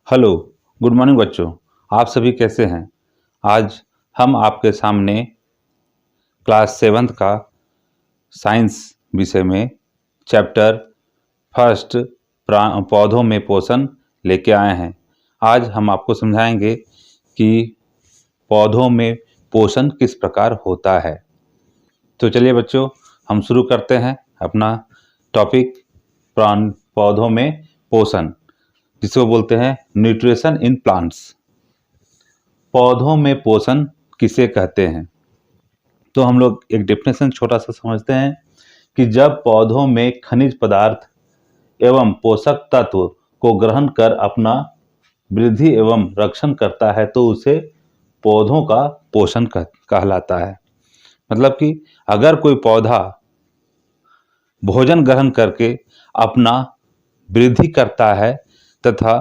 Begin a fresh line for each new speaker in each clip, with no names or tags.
Hello, good morning बच्चों। आप सभी कैसे हैं? आज हम आपके सामने क्लास 7th का साइंस विषय में चैप्टर फर्स्ट पौधों में पोषण लेके आए हैं। आज हम आपको समझाएंगे कि पौधों में पोषण किस प्रकार होता है। तो चलिए बच्चों, हम शुरू करते हैं अपना टॉपिक पौधों में पोषण, जिसको बोलते हैं न्यूट्रिशन इन प्लांट्स। पौधों में पोषण किसे कहते हैं? तो हम लोग एक डेफिनेशन छोटा सा समझते हैं कि जब पौधों में खनिज पदार्थ एवं पोषक तत्व को ग्रहण कर अपना वृद्धि एवं रक्षण करता है तो उसे पौधों का पोषण कहलाता है। मतलब कि अगर कोई पौधा भोजन ग्रहण करके अपना वृद्धि करता है तथा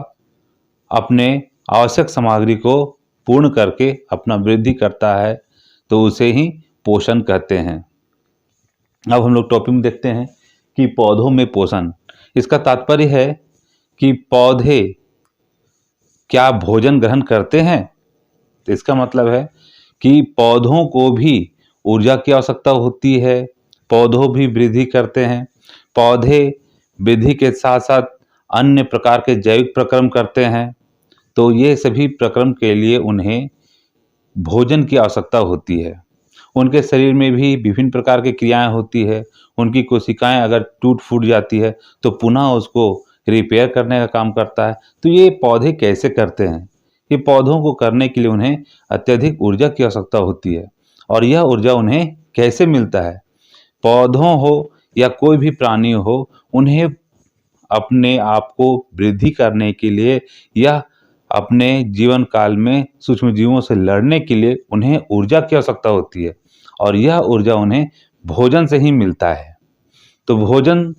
अपने आवश्यक सामग्री को पूर्ण करके अपना वृद्धि करता है तो उसे ही पोषण कहते हैं। अब हम लोग टॉपिक में देखते हैं कि पौधों में पोषण, इसका तात्पर्य है कि पौधे क्या भोजन ग्रहण करते हैं। तो इसका मतलब है कि पौधों को भी ऊर्जा की आवश्यकता होती है, पौधों भी वृद्धि करते हैं। पौधे वृद्धि के साथ साथ अन्य प्रकार के जैविक प्रक्रम करते हैं, तो ये सभी प्रक्रम के लिए उन्हें भोजन की आवश्यकता होती है। उनके शरीर में भी विभिन्न प्रकार की क्रियाएं होती है। उनकी कोशिकाएं अगर टूट फूट जाती है तो पुनः उसको रिपेयर करने का काम करता है। तो ये पौधे कैसे करते हैं? ये पौधों को करने के लिए उन्हें अत्यधिक ऊर्जा की आवश्यकता होती है। और यह ऊर्जा उन्हें कैसे मिलता है? पौधों हो या कोई भी प्राणी हो, उन्हें अपने आप को वृद्धि करने के लिए या अपने जीवन काल में सूक्ष्म जीवों से लड़ने के लिए उन्हें ऊर्जा की आवश्यकता होती है, और यह ऊर्जा उन्हें भोजन से ही मिलता है। तो भोजन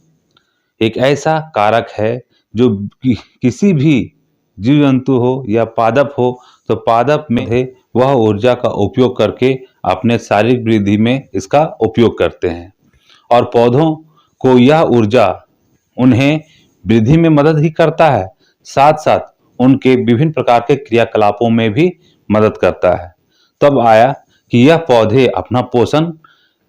एक ऐसा कारक है जो किसी भी जीव जंतु हो या पादप हो, तो पादप में वह ऊर्जा का उपयोग करके अपने शारीरिक वृद्धि में इसका उपयोग करते हैं, और पौधों को यह ऊर्जा उन्हें वृद्धि में मदद ही करता है, साथ साथ उनके विभिन्न प्रकार के क्रियाकलापों में भी मदद करता है। तब आया कि यह पौधे अपना पोषण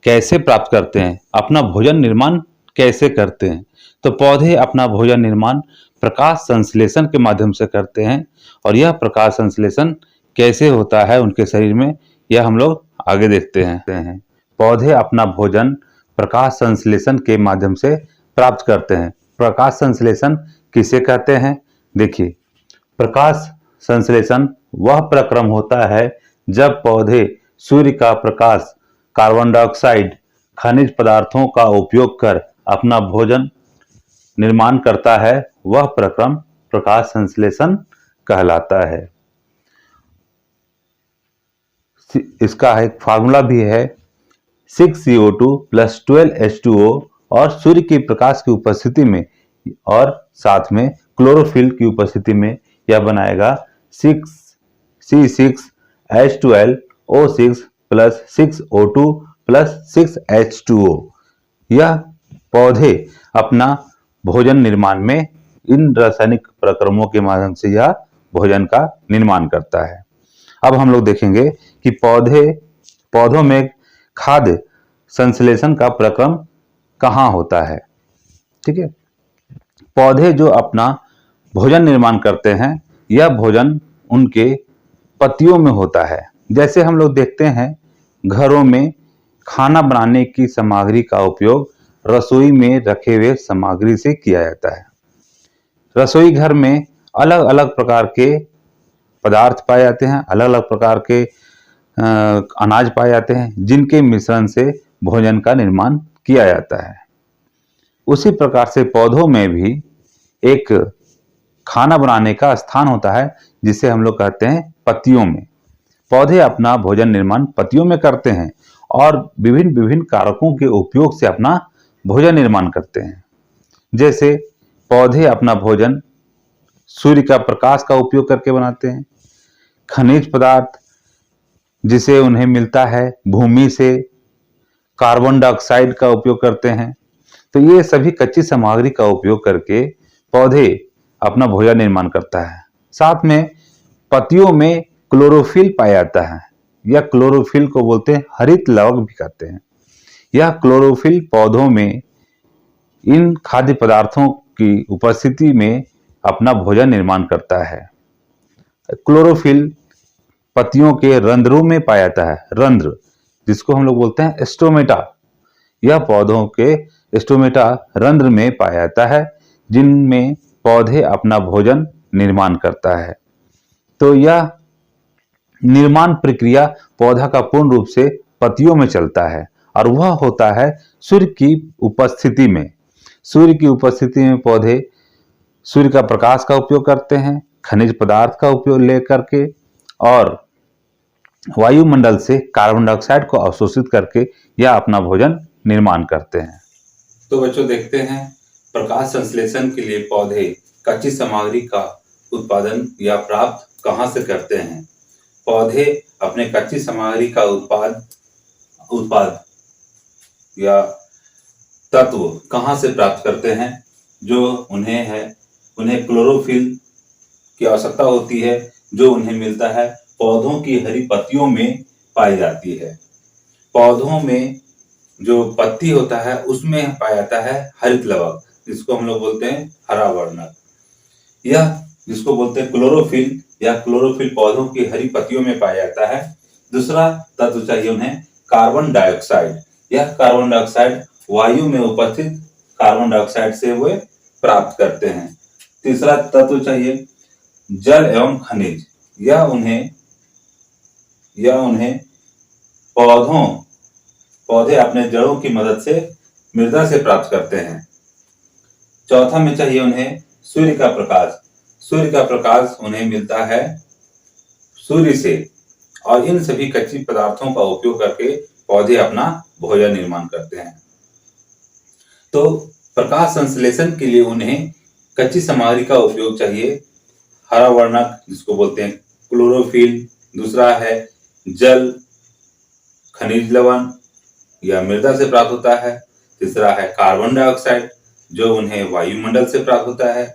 कैसे प्राप्त करते हैं, अपना भोजन निर्माण कैसे करते हैं। तो पौधे अपना भोजन निर्माण प्रकाश संश्लेषण के माध्यम से करते हैं, और यह प्रकाश संश्लेषण कैसे होता है उनके शरीर में, यह हम लोग आगे देखते हैं। पौधे अपना भोजन प्रकाश संश्लेषण के माध्यम से प्राप्त करते हैं। प्रकाश संश्लेषण किसे कहते हैं? देखिए, प्रकाश संश्लेषण वह प्रक्रम होता है जब पौधे सूर्य का प्रकाश, कार्बन डाइऑक्साइड, खनिज पदार्थों का उपयोग कर अपना भोजन निर्माण करता है। वह प्रक्रम प्रकाश संश्लेषण कहलाता है। इसका एक फार्मूला भी है 6CO2 + 12H2O, और सूर्य के प्रकाश की उपस्थिति में और साथ में क्लोरोफिल की उपस्थिति में यह बनाएगा 6C6H12O6 + 6O2 + 6H2O। यह पौधे अपना भोजन निर्माण में इन रासायनिक प्रक्रमों के माध्यम से यह भोजन का निर्माण करता है। अब हम लोग देखेंगे कि पौधों में खाद्य संश्लेषण का प्रक्रम कहाँ होता है। ठीक है, पौधे जो अपना भोजन निर्माण करते हैं, यह भोजन उनके पत्तियों में होता है। जैसे हम लोग देखते हैं घरों में खाना बनाने की सामग्री का उपयोग रसोई में रखे हुए सामग्री से किया जाता है। रसोई घर में अलग अलग प्रकार के पदार्थ पाए जाते हैं, अलग अलग प्रकार के अनाज पाए जाते हैं, जिनके मिश्रण से भोजन का निर्माण किया जाता है। उसी प्रकार से पौधों में भी एक खाना बनाने का स्थान होता है, जिसे हम लोग कहते हैं पत्तियों में। पौधे अपना भोजन निर्माण पत्तियों में करते हैं और विभिन्न विभिन्न कारकों के उपयोग से अपना भोजन निर्माण करते हैं। जैसे पौधे अपना भोजन सूर्य का प्रकाश का उपयोग करके बनाते हैं, खनिज पदार्थ जिसे उन्हें मिलता है भूमि से, कार्बन डाइऑक्साइड का उपयोग करते हैं। तो ये सभी कच्ची सामग्री का उपयोग करके पौधे अपना भोजन निर्माण करता है। साथ में पत्तियों में क्लोरोफिल पाया जाता है। यह क्लोरोफिल को बोलते हैं हरित लवक भी कहते हैं। यह क्लोरोफिल पौधों में इन खाद्य पदार्थों की उपस्थिति में अपना भोजन निर्माण करता है। क्लोरोफिल पत्तियों के रंध्रों में पाया जाता है। रंध्र जिसको हम लोग बोलते हैं स्टोमेटा, यह पौधों के स्टोमेटा रंध्र में पाया जाता है, जिनमें पौधे अपना भोजन निर्माण करता है। तो यह निर्माण प्रक्रिया पौधा का पूर्ण रूप से पत्तियों में चलता है और वह होता है सूर्य की उपस्थिति में। सूर्य की उपस्थिति में पौधे सूर्य का प्रकाश का उपयोग करते हैं, खनिज पदार्थ का उपयोग लेकर के, और वायुमंडल से कार्बन डाइऑक्साइड को अवशोषित करके यह अपना भोजन निर्माण करते हैं। तो बच्चों देखते हैं प्रकाश संश्लेषण के लिए पौधे कच्ची सामग्री का उत्पादन या प्राप्त कहाँ से करते हैं। पौधे अपने कच्ची सामग्री का उत्पाद या तत्व कहाँ से प्राप्त करते हैं। जो उन्हें क्लोरोफिल की आवश्यकता होती है, जो उन्हें मिलता है पौधों की हरी पत्तियों में पाई जाती है। पौधों में जो पत्ती होता है उसमें पाया जाता है हरित लवक, जिसको हम लोग बोलते हैं हरा वर्णक। यह जिसको बोलते हैं क्लोरोफिल, या क्लोरोफिल पौधों की हरी पत्तियों में पाया जाता है। दूसरा तत्व चाहिए उन्हें कार्बन डाइऑक्साइड। यह कार्बन डाइऑक्साइड वायु में उपस्थित कार्बन डाइऑक्साइड से वे प्राप्त करते हैं। तीसरा तत्व चाहिए जल एवं खनिज। यह उन्हें पौधे अपने जड़ों की मदद से मृदा से प्राप्त करते हैं। चौथा में चाहिए उन्हें सूर्य का प्रकाश। सूर्य का प्रकाश उन्हें मिलता है सूर्य से, और इन सभी कच्ची पदार्थों का उपयोग करके पौधे अपना भोजन निर्माण करते हैं। तो प्रकाश संश्लेषण के लिए उन्हें कच्ची सामग्री का उपयोग चाहिए, हरा वर्णक जिसको बोलते हैं क्लोरोफिल। दूसरा है जल, खनिज लवण या मृदा से प्राप्त होता है। तीसरा है कार्बन डाइऑक्साइड जो उन्हें वायुमंडल से प्राप्त होता है।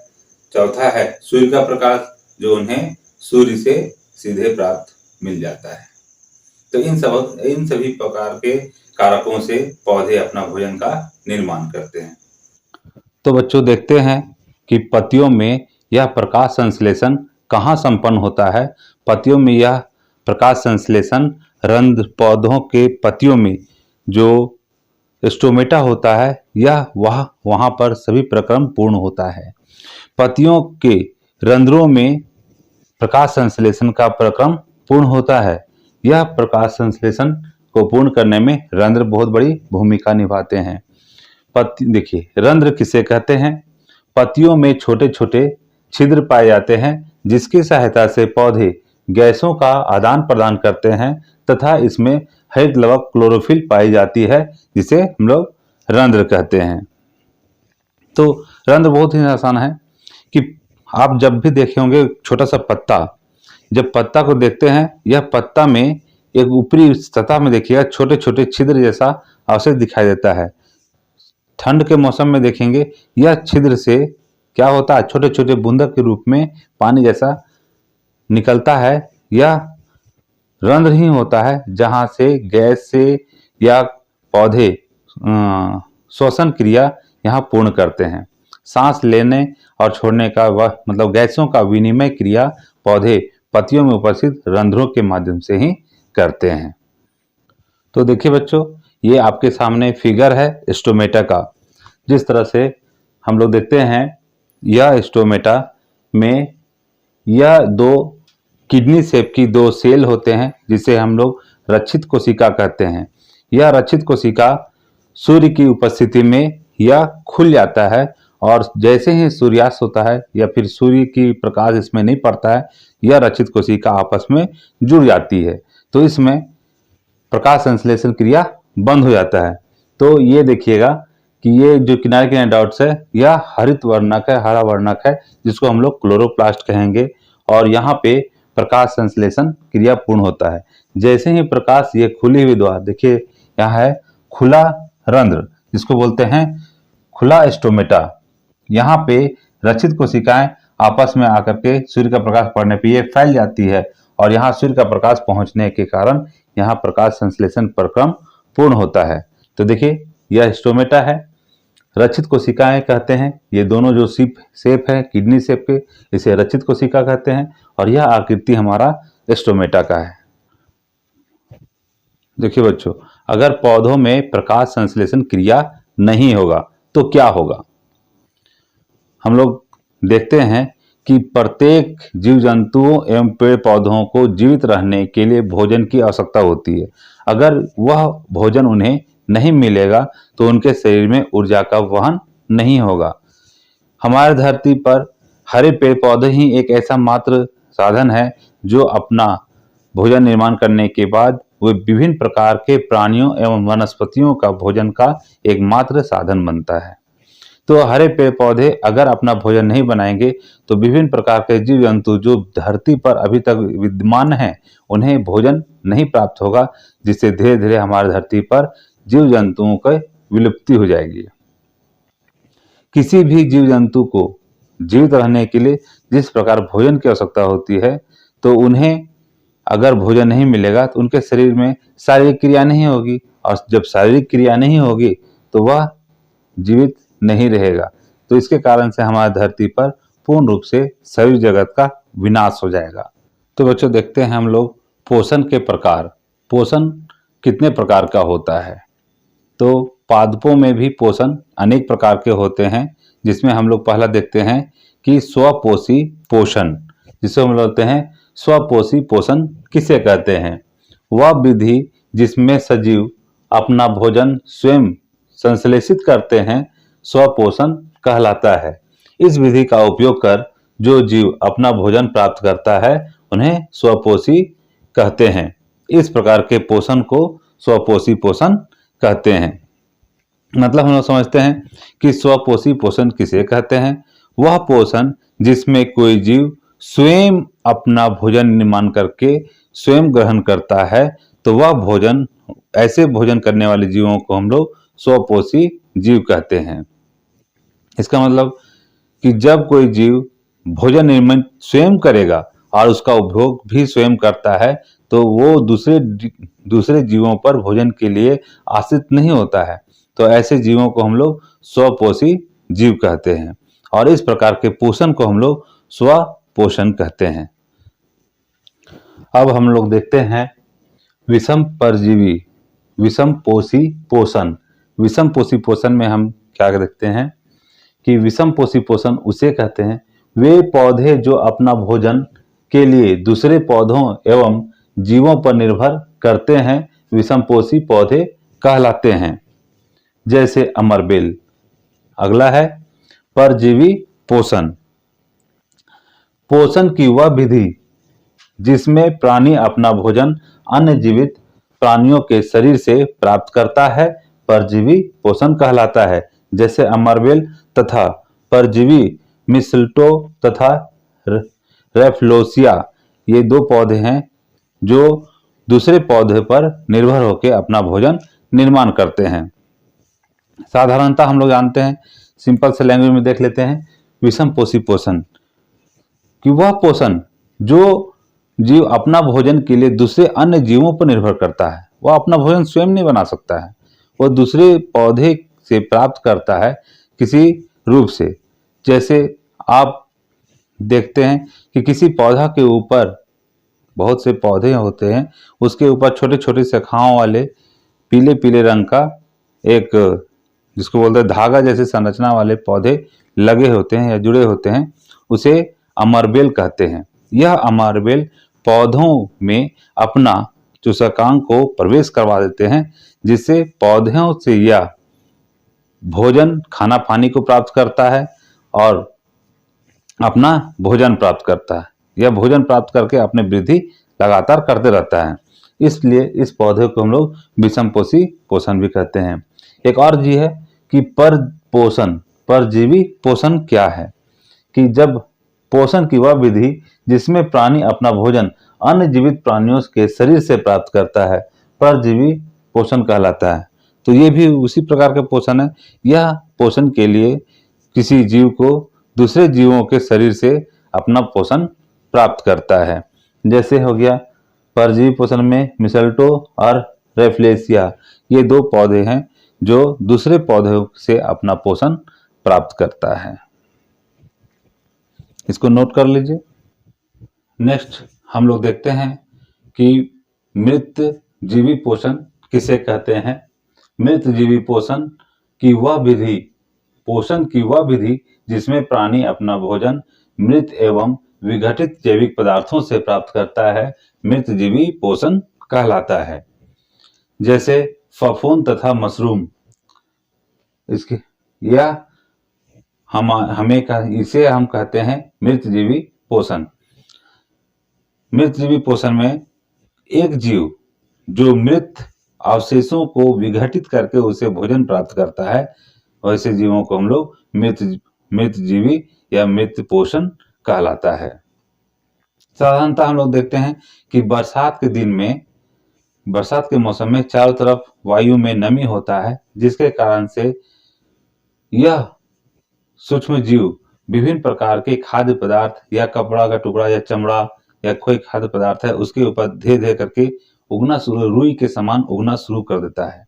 चौथा है सूर्य का प्रकाश जो उन्हें सूर्य से सीधे प्राप्त मिल जाता है। तो इन सभी प्रकार के कारकों से पौधे अपना भोजन का निर्माण करते हैं। तो बच्चों देखते हैं कि पत्तियों में यह प्रकाश संश्लेषण कहाँ संपन्न होता है। पत्तियों में यह प्रकाश संश्लेषण रंध्र पौधों के पत्तियों में जो स्टोमेटा होता है, यह वहाँ पर सभी प्रक्रम पूर्ण होता है। पत्तियों के रंध्रों में प्रकाश संश्लेषण का प्रक्रम पूर्ण होता है। यह प्रकाश संश्लेषण को पूर्ण करने में रंध्र बहुत बड़ी भूमिका निभाते हैं। देखिए रंध्र किसे कहते हैं। पत्तियों में छोटे छोटे छिद्र पाए जाते हैं, जिसकी सहायता से पौधे गैसों का आदान प्रदान करते हैं तथा इसमें हरित लवक क्लोरोफिल पाई जाती है, जिसे हम लोग रंध्र कहते हैं। तो रंध्र बहुत ही आसान है कि आप जब भी देखे होंगे छोटा सा पत्ता, जब पत्ता को देखते हैं, यह पत्ता में एक ऊपरी सतह में देखिएगा छोटे छोटे छिद्र जैसा अवशेष दिखाई देता है। ठंड के मौसम में देखेंगे यह छिद्र से क्या होता है, छोटे छोटे बूंदों के रूप में पानी जैसा निकलता है। यह रंध्र ही होता है जहां से गैस से या पौधे श्वसन क्रिया यहाँ पूर्ण करते हैं। सांस लेने और छोड़ने का वह मतलब गैसों का विनिमय क्रिया पौधे पत्तियों में उपस्थित रंध्रों के माध्यम से ही करते हैं। तो देखिए बच्चों, ये आपके सामने फिगर है स्टोमेटा का। जिस तरह से हम लोग देखते हैं यह स्टोमेटा में यह दो किडनी शेप की दो सेल होते हैं, जिसे हम लोग रक्षित कोशिका कहते हैं। यह रक्षित कोशिका सूर्य की उपस्थिति में यह खुल जाता है, और जैसे ही सूर्यास्त होता है या फिर सूर्य की प्रकाश इसमें नहीं पड़ता है, यह रक्षित कोशिका आपस में जुड़ जाती है। तो इसमें प्रकाश संश्लेषण क्रिया बंद हो जाता है। तो ये देखिएगा कि ये जो किनारे किनारे डॉट्स है यह हरित वर्णक है, हरा वर्णक है, जिसको हम लोग क्लोरोप्लास्ट कहेंगे। और यहाँ पे प्रकाश संश्लेषण क्रिया पूर्ण होता है। जैसे ही प्रकाश ये खुली हुई द्वार, देखिए यहाँ है खुला रंध्र जिसको बोलते हैं खुला स्टोमेटा। यहाँ पे रक्षित कोशिकाएं आपस में आकर के सूर्य का प्रकाश पड़ने पर ये फैल जाती है और यहाँ सूर्य का प्रकाश पहुंचने के कारण यहाँ प्रकाश संश्लेषण प्रक्रम पूर्ण होता है। तो देखिए यह स्टोमेटा है, रचित कोशिकाएं कहते हैं। ये दोनों जो शेप है किडनी शेप के, इसे रचित कोशिका कहते हैं और यह आकृति हमारा स्टोमेटा का है। देखिए बच्चों, अगर पौधों में प्रकाश संश्लेषण क्रिया नहीं होगा तो क्या होगा? हम लोग देखते हैं कि प्रत्येक जीव जंतुओं एवं पेड़ पौधों को जीवित रहने के लिए भोजन की आवश्यकता होती है। अगर वह भोजन उन्हें नहीं मिलेगा तो उनके शरीर में ऊर्जा का वहन नहीं होगा। हमारे धरती पर हरे पेड़ पौधे ही एक ऐसा मात्र साधन है जो अपना भोजन निर्माण करने के बाद वे विभिन्न प्रकार के प्राणियों एवं वनस्पतियों का भोजन का एकमात्र साधन बनता है। तो हरे पेड़ पौधे अगर अपना भोजन नहीं बनाएंगे तो विभिन्न प्रकार के जीव जंतु जो धरती पर अभी तक विद्यमान हैं उन्हें भोजन नहीं प्राप्त होगा, जिससे धीरे धीरे हमारी धरती पर जीव जंतुओं की विलुप्ति हो जाएगी। किसी भी जीव जंतु को जीवित रहने के लिए जिस प्रकार भोजन की आवश्यकता होती है, तो उन्हें अगर भोजन नहीं मिलेगा तो उनके शरीर में शारीरिक क्रिया नहीं होगी और जब शारीरिक क्रिया नहीं होगी तो वह जीवित नहीं रहेगा। तो इसके कारण से हमारी धरती पर पूर्ण रूप से शरीर जगत का विनाश हो जाएगा। तो बच्चों देखते हैं हम लोग पोषण के प्रकार। पोषण कितने प्रकार का होता है? तो पादपों में भी पोषण अनेक प्रकार के होते हैं, जिसमें हम लोग पहला देखते हैं कि स्वपोषी पोषण, जिसे हम बोलते हैं स्वपोषी पोषण किसे कहते हैं? वह विधि जिसमें सजीव अपना भोजन स्वयं संश्लेषित करते हैं स्वपोषण कहलाता है। इस विधि का उपयोग कर जो जीव अपना भोजन प्राप्त करता है उन्हें स्वपोषी कहते हैं। इस प्रकार के पोषण को स्वपोषी पोषण कहते हैं। मतलब हम लोग समझते हैं कि स्वपोषी पोषण किसे कहते हैं? वह पोषण जिसमें कोई जीव स्वयं अपना भोजन निर्माण करके स्वयं ग्रहण करता है, तो वह भोजन, ऐसे भोजन करने वाले जीवों को हम लोग स्वपोषी जीव कहते हैं। इसका मतलब कि जब कोई जीव भोजन निर्माण स्वयं करेगा और उसका उपभोग भी स्वयं करता है, तो वो दूसरे जीवों पर भोजन के लिए आश्रित नहीं होता है। तो ऐसे जीवों को हम लोग स्वपोषी जीव कहते हैं और इस प्रकार के पोषण को हम लोग स्वपोषण कहते हैं। अब हम लोग देखते हैं विषम परजीवी विषम पोषी पोषण। विषम पोषी पोषण में हम क्या देखते हैं कि विषम पोषी पोषण उसे कहते हैं वे पौधे जो अपना भोजन के लिए दूसरे पौधों एवं जीवों पर निर्भर करते हैं, विषम पोषी पौधे कहलाते हैं। जैसे अमरबेल। अगला है परजीवी पोषण। पोषण की वह विधि जिसमें प्राणी अपना भोजन अन्य जीवित प्राणियों के शरीर से प्राप्त करता है, परजीवी पोषण कहलाता है। जैसे अमरबेल तथा परजीवी मिस्टो तथा रेफ्लोसिया, ये दो पौधे हैं जो दूसरे पौधे पर निर्भर होकर अपना भोजन निर्माण करते हैं। साधारणतः हम लोग जानते हैं, सिंपल से लैंग्वेज में देख लेते हैं, विषम पोषी पोषण कि वह पोषण जो जीव अपना भोजन के लिए दूसरे अन्य जीवों पर निर्भर करता है, वह अपना भोजन स्वयं नहीं बना सकता है, वह दूसरे पौधे से प्राप्त करता है किसी रूप से। जैसे आप देखते हैं कि किसी पौधा के ऊपर, बहुत से पौधे होते हैं, उसके ऊपर छोटे छोटे शाखाओं वाले पीले पीले रंग का एक, जिसको बोलते हैं धागा जैसे संरचना वाले पौधे लगे होते हैं या जुड़े होते हैं, उसे अमरबेल कहते हैं। यह अमरबेल पौधों में अपना चूसकांग को प्रवेश करवा देते हैं, जिससे पौधों से यह भोजन, खाना पानी को प्राप्त करता है और अपना भोजन प्राप्त करता है। यह भोजन प्राप्त करके अपनी वृद्धि लगातार करते रहता है, इसलिए इस पौधे को हम लोग विषम पोषी पोषण भी कहते हैं। एक और जी है कि परपोषण, परजीवी पोषण क्या है कि जब पोषण की वह विधि जिसमें प्राणी अपना भोजन अन्य जीवित प्राणियों के शरीर से प्राप्त करता है, परजीवी पोषण कहलाता है। तो ये भी उसी प्रकार का पोषण है। यह पोषण के लिए किसी जीव को दूसरे जीवों के शरीर से अपना पोषण प्राप्त करता है। जैसे हो गया परजीवी पोषण में मिसल्टो और रेफ्लेसिया, ये दो पौधे हैं जो दूसरे पौधों से अपना पोषण प्राप्त करता है। इसको नोट कर लीजिए। नेक्स्ट हम लोग देखते हैं कि मृत जीवी पोषण किसे कहते हैं। मृत जीवी पोषण की वह विधि जिसमें प्राणी अपना भोजन मृत एवं विघटित जैविक पदार्थों से प्राप्त करता है, मृत जीवी पोषण कहलाता है। जैसे फफूंद तथा मशरूम, इसके या इसे हम कहते हैं मृत जीवी पोषण। मृत जीवी पोषण में एक जीव जो मृत अवशेषों को विघटित करके उसे भोजन प्राप्त करता है, वैसे जीवों को हम लोग मृत जीवी या मृत पोषण कहलाता है। साधारणतः हम लोग देखते हैं कि बरसात के मौसम में चारों तरफ वायु में नमी होता है, जिसके कारण से यह सूक्ष्म जीव विभिन्न प्रकार के खाद्य पदार्थ या कपड़ा का टुकड़ा या चमड़ा या कोई खाद्य पदार्थ है उसके ऊपर धीरे धीरे करके रुई के समान उगना शुरू कर देता है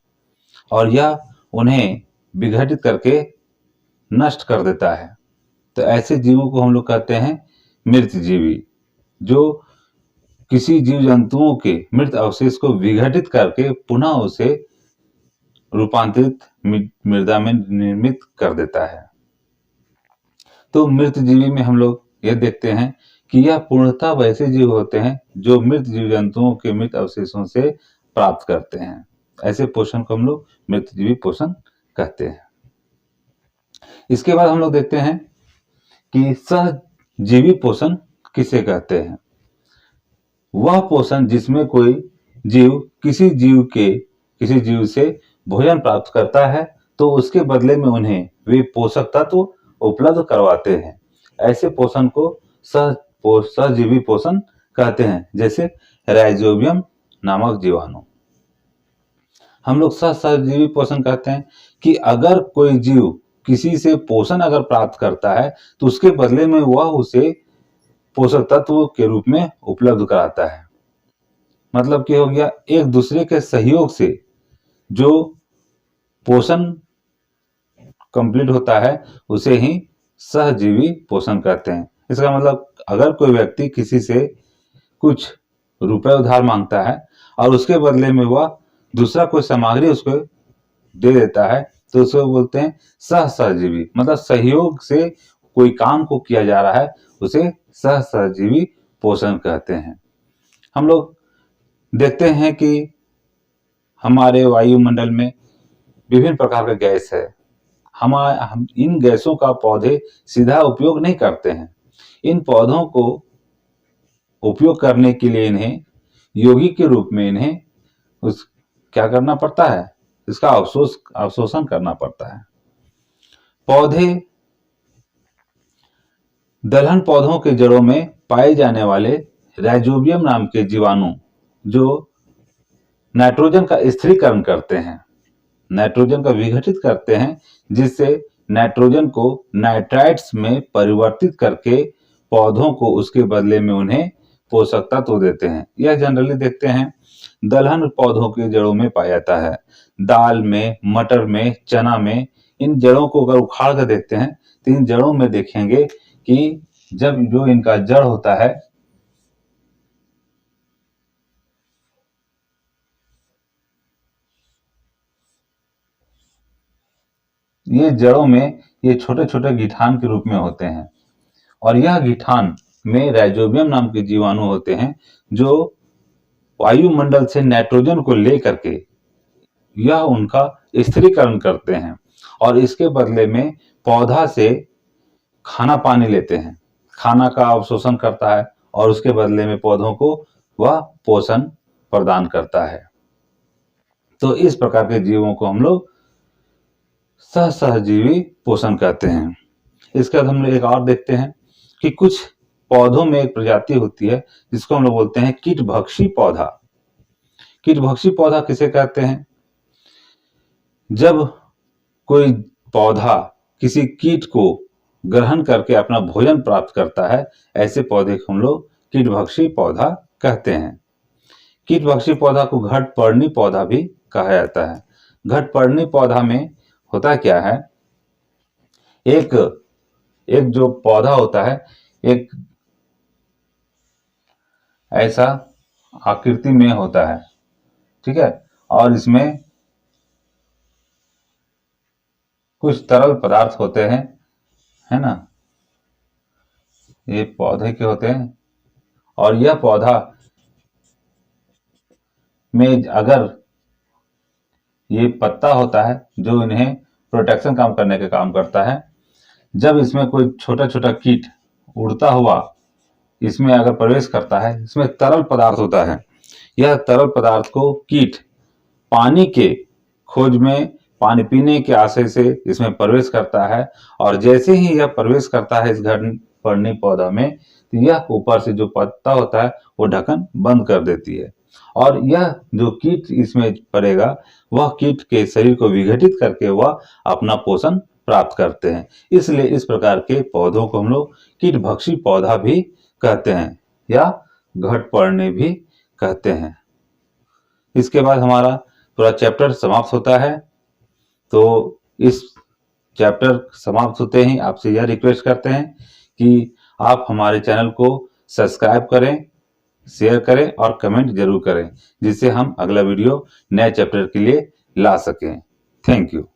और यह उन्हें विघटित करके नष्ट कर देता है। तो ऐसे जीवों को हम लोग कहते हैं मृत जीवी, जो किसी जीव जंतुओं के मृत अवशेष को विघटित करके पुनः उसे रूपांतरित मृदा में निर्मित कर देता है। तो मृत जीवी में हम लोग यह देखते हैं कि यह पूर्णतः वैसे जीव होते हैं जो मृत जीव जंतुओं के मृत अवशेषों से प्राप्त करते हैं। ऐसे पोषण को हम लोग मृत जीवी पोषण कहते हैं। इसके बाद हम लोग देखते हैं कि सहजीवी पोषण किसे कहते हैं। वह पोषण जिसमें कोई जीव किसी जीव से भोजन प्राप्त करता है तो उसके बदले में उन्हें वे पोषक तत्व उपलब्ध करवाते हैं। ऐसे पोषण को सहजीवी पोषण कहते हैं। जैसे राइजोबियम नामक जीवाणु। हम लोग सहजीवी पोषण कहते हैं कि अगर कोई जीव किसी से पोषण अगर प्राप्त करता है तो उसके बदले में वह उसे पोषक तत्व के रूप में उपलब्ध कराता है। मतलब कि हो गया एक दूसरे के सहयोग से जो पोषण कंप्लीट होता है उसे ही सहजीवी पोषण कहते हैं। इसका मतलब अगर कोई व्यक्ति किसी से कुछ रुपए उधार मांगता है और उसके बदले में वह दूसरा कोई सामग्री उसको दे देता है तो उसको बोलते हैं सहजीवी। मतलब सहयोग से कोई काम को किया जा रहा है उसे सहजीवी पोषण कहते हैं। हम लोग देखते हैं कि हमारे वायुमंडल में विभिन्न प्रकार का गैस है। हम इन गैसों का पौधे सीधा उपयोग नहीं करते हैं। इन पौधों को उपयोग करने के लिए इन्हें योगी के रूप में इन्हें क्या करना पड़ता है, इसका अवशोषण करना पड़ता है। दलहन पौधों के जड़ों में पाए जाने वाले राइजोबियम नाम के जीवाणु जो नाइट्रोजन का स्थिरीकरण करते हैं, नाइट्रोजन का विघटित करते हैं, जिससे नाइट्रोजन को नाइट्राइट्स में परिवर्तित करके पौधों को उसके बदले में उन्हें पोषक तत्व देते हैं। यह जनरली देखते हैं दलहन पौधों के जड़ों में पाया जाता है। दाल में, मटर में, चना में इन जड़ों को अगर उखाड़ कर देखते हैं तो इन जड़ों में देखेंगे कि जब जो इनका जड़ होता है ये जड़ों में ये छोटे छोटे गिठान के रूप में होते हैं और यह गिठान में राइजोबियम नाम के जीवाणु होते हैं जो वायुमंडल से नाइट्रोजन को लेकर के यह उनका स्थिरीकरण करते हैं और इसके बदले में पौधा से खाना पानी लेते हैं, खाना का अवशोषण करता है और उसके बदले में पौधों को वह पोषण प्रदान करता है। तो इस प्रकार के जीवों को हम लोग सहजीवी पोषण कहते हैं। इसके बाद हम लोग एक और देखते हैं कि कुछ पौधों में एक प्रजाति होती है जिसको हम लोग बोलते हैं कीटभक्षी पौधा। कीटभक्षी पौधा किसे कहते हैं? जब कोई पौधा किसी कीट को ग्रहण करके अपना भोजन प्राप्त करता है, ऐसे पौधे को हम लोग कीटभक्षी पौधा कहते हैं। कीटभक्षी पौधा को घटपर्णी पौधा भी कहा जाता है। घटपर्णी पौधा में होता क्या है, एक एक जो पौधा होता है, एक ऐसा आकृति में होता है, ठीक है, और इसमें कुछ तरल पदार्थ होते हैं, है ना, ये पौधे के होते हैं। और यह पौधा में अगर ये पत्ता होता है जो इन्हें प्रोटेक्शन काम करने का काम करता है, जब इसमें कोई छोटा छोटा कीट उड़ता हुआ इसमें अगर प्रवेश करता है, इसमें तरल पदार्थ होता है, यह तरल पदार्थ को कीट पानी के खोज में, पानी पीने के आशय से इसमें प्रवेश करता है, और जैसे ही यह प्रवेश करता है इस घटपर्णी पौधा में, तो यह ऊपर से जो पत्ता होता है वो ढक्कन बंद कर देती है, और यह जो कीट इसमें पड़ेगा वह कीट के शरीर को विघटित करके वह अपना पोषण प्राप्त करते हैं। इसलिए इस प्रकार के पौधों को हम लोग कीटभक्षी पौधा भी कहते हैं या घटपर्णी भी कहते हैं। इसके बाद हमारा पूरा चैप्टर समाप्त होता है। तो इस चैप्टर समाप्त होते ही आपसे यह रिक्वेस्ट करते हैं कि आप हमारे चैनल को सब्सक्राइब करें, शेयर करें और कमेंट जरूर करें, जिससे हम अगला वीडियो नए चैप्टर के लिए ला सकें। Thank you.